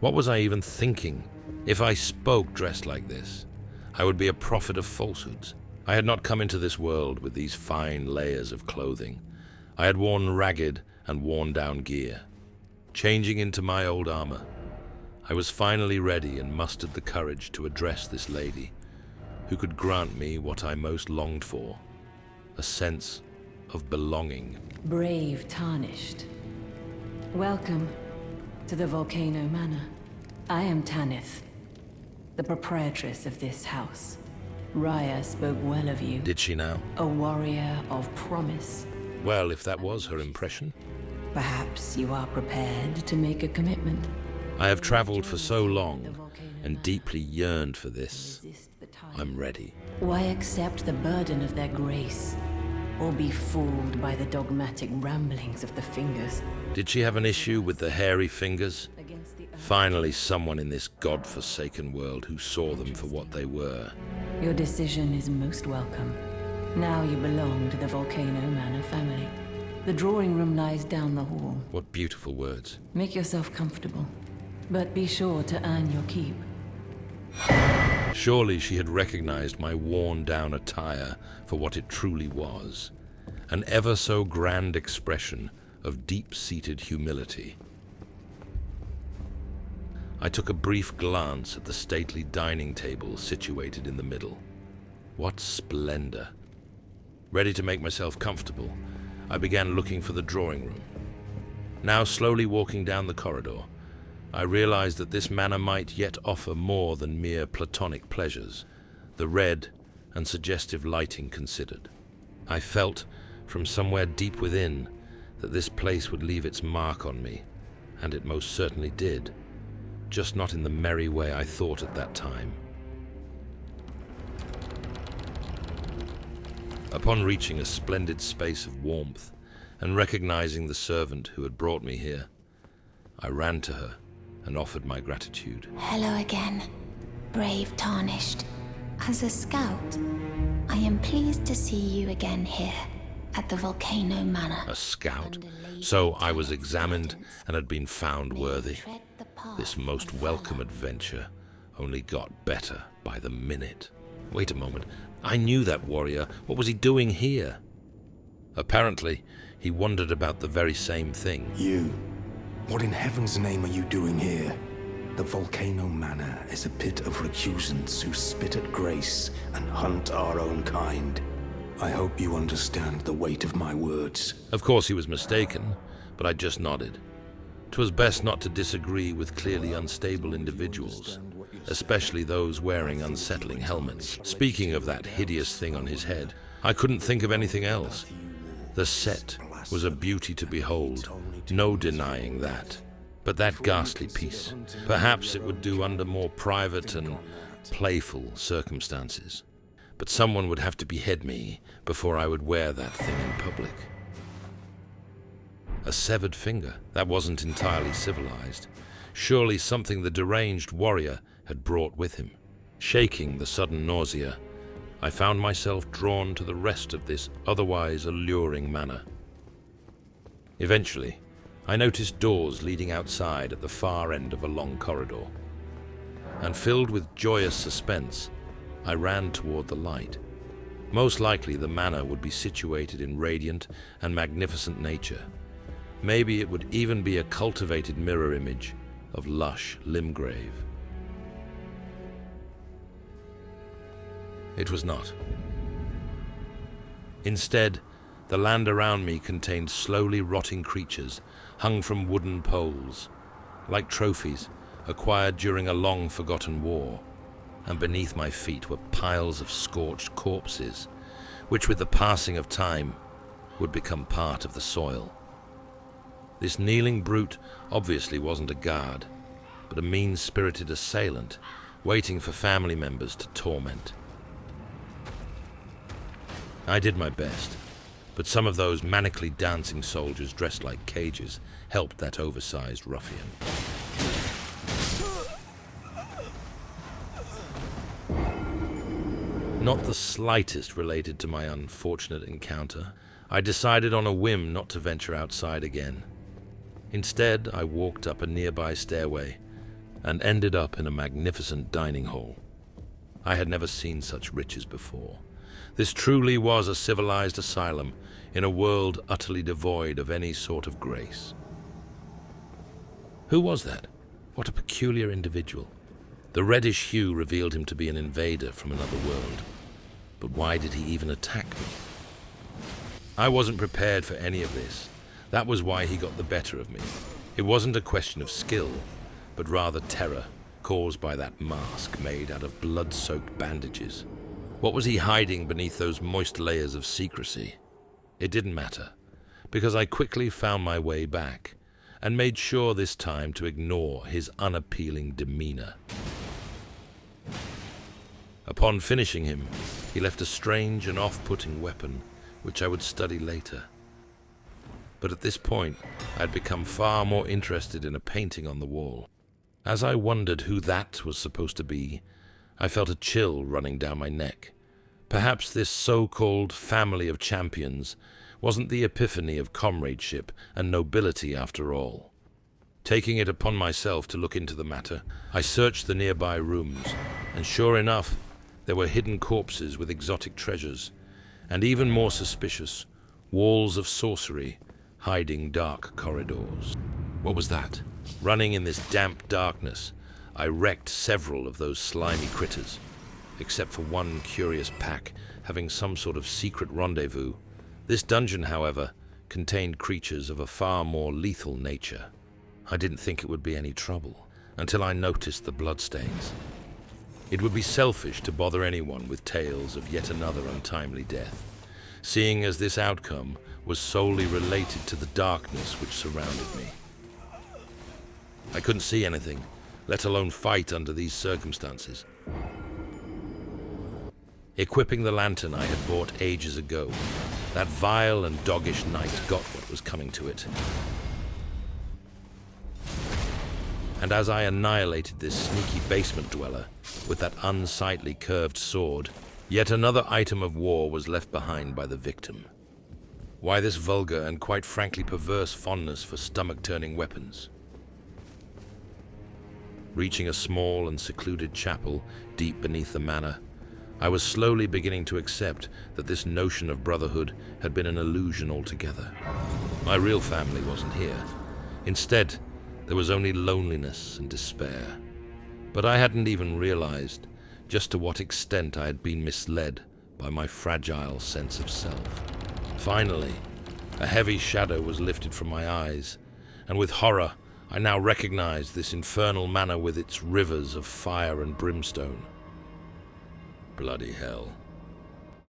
What was I even thinking? If I spoke dressed like this, I would be a prophet of falsehoods. I had not come into this world with these fine layers of clothing. I had worn ragged and worn-down gear. Changing into my old armor, I was finally ready and mustered the courage to address this lady, who could grant me what I most longed for, a sense of belonging. Brave Tarnished. Welcome to the Volcano Manor. I am Tanith, the proprietress of this house. Raya spoke well of you. Did she now? A warrior of promise. Well, if that was her impression. Perhaps you are prepared to make a commitment. I have traveled for so long and deeply yearned for this. I'm ready. Why accept the burden of their grace, or be fooled by the dogmatic ramblings of the fingers? Did she have an issue with the hairy fingers? Finally, someone in this god-forsaken world who saw them for what they were. Your decision is most welcome. Now you belong to the Volcano Manor family. The drawing room lies down the hall. What beautiful words. Make yourself comfortable, but be sure to earn your keep. Surely she had recognized my worn-down attire for what it truly was, an ever so grand expression of deep-seated humility. I took a brief glance at the stately dining table situated in the middle. What splendor! Ready to make myself comfortable, I began looking for the drawing room. Now slowly walking down the corridor, I realized that this manor might yet offer more than mere platonic pleasures, the red and suggestive lighting considered. I felt, from somewhere deep within, that this place would leave its mark on me, and it most certainly did, just not in the merry way I thought at that time. Upon reaching a splendid space of warmth, and recognizing the servant who had brought me here, I ran to her and offered my gratitude. Hello again, brave Tarnished. As a scout, I am pleased to see you again here at the Volcano Manor. A scout? So I was examined and had been found worthy. This most welcome adventure only got better by the minute. Wait a moment. I knew that warrior. What was he doing here? Apparently, he wondered about the very same thing. You. What in heaven's name are you doing here? The Volcano Manor is a pit of recusants who spit at grace and hunt our own kind. I hope you understand the weight of my words. Of course he was mistaken, but I just nodded. 'Twas best not to disagree with clearly unstable individuals, especially those wearing unsettling helmets. Speaking of that hideous thing on his head, I couldn't think of anything else. The set was a beauty to behold, no denying that. But that ghastly piece, perhaps it would do under more private and playful circumstances. But someone would have to behead me before I would wear that thing in public. A severed finger, that wasn't entirely civilized. Surely something the deranged warrior had brought with him. Shaking the sudden nausea, I found myself drawn to the rest of this otherwise alluring manor. Eventually, I noticed doors leading outside at the far end of a long corridor. And filled with joyous suspense, I ran toward the light. Most likely the manor would be situated in radiant and magnificent nature. Maybe it would even be a cultivated mirror image of lush Limgrave. It was not. Instead, the land around me contained slowly rotting creatures hung from wooden poles, like trophies acquired during a long-forgotten war, and beneath my feet were piles of scorched corpses, which with the passing of time would become part of the soil. This kneeling brute obviously wasn't a guard, but a mean-spirited assailant waiting for family members to torment. I did my best, but some of those manically dancing soldiers dressed like cages helped that oversized ruffian. Not the slightest related to my unfortunate encounter, I decided on a whim not to venture outside again. Instead, I walked up a nearby stairway and ended up in a magnificent dining hall. I had never seen such riches before. This truly was a civilized asylum in a world utterly devoid of any sort of grace. Who was that? What a peculiar individual. The reddish hue revealed him to be an invader from another world. But why did he even attack me? I wasn't prepared for any of this. That was why he got the better of me. It wasn't a question of skill, but rather terror caused by that mask made out of blood-soaked bandages. What was he hiding beneath those moist layers of secrecy? It didn't matter, because I quickly found my way back and made sure this time to ignore his unappealing demeanor. Upon finishing him, he left a strange and off-putting weapon, which I would study later. But at this point, I had become far more interested in a painting on the wall. As I wondered who that was supposed to be, I felt a chill running down my neck. Perhaps this so-called family of champions wasn't the epiphany of comradeship and nobility after all. Taking it upon myself to look into the matter, I searched the nearby rooms, and sure enough, there were hidden corpses with exotic treasures, and even more suspicious, walls of sorcery hiding dark corridors. What was that? Running in this damp darkness, I wrecked several of those slimy critters, except for one curious pack having some sort of secret rendezvous. This dungeon, however, contained creatures of a far more lethal nature. I didn't think it would be any trouble until I noticed the bloodstains. It would be selfish to bother anyone with tales of yet another untimely death, seeing as this outcome was solely related to the darkness which surrounded me. I couldn't see anything, let alone fight under these circumstances. Equipping the lantern I had bought ages ago, that vile and doggish knight got what was coming to it. And as I annihilated this sneaky basement dweller with that unsightly curved sword, yet another item of war was left behind by the victim. Why this vulgar and quite frankly perverse fondness for stomach-turning weapons? Reaching a small and secluded chapel deep beneath the manor, I was slowly beginning to accept that this notion of brotherhood had been an illusion altogether. My real family wasn't here. Instead, there was only loneliness and despair. But I hadn't even realized just to what extent I had been misled by my fragile sense of self. Finally, a heavy shadow was lifted from my eyes, and with horror, I now recognized this infernal manor with its rivers of fire and brimstone. Bloody hell.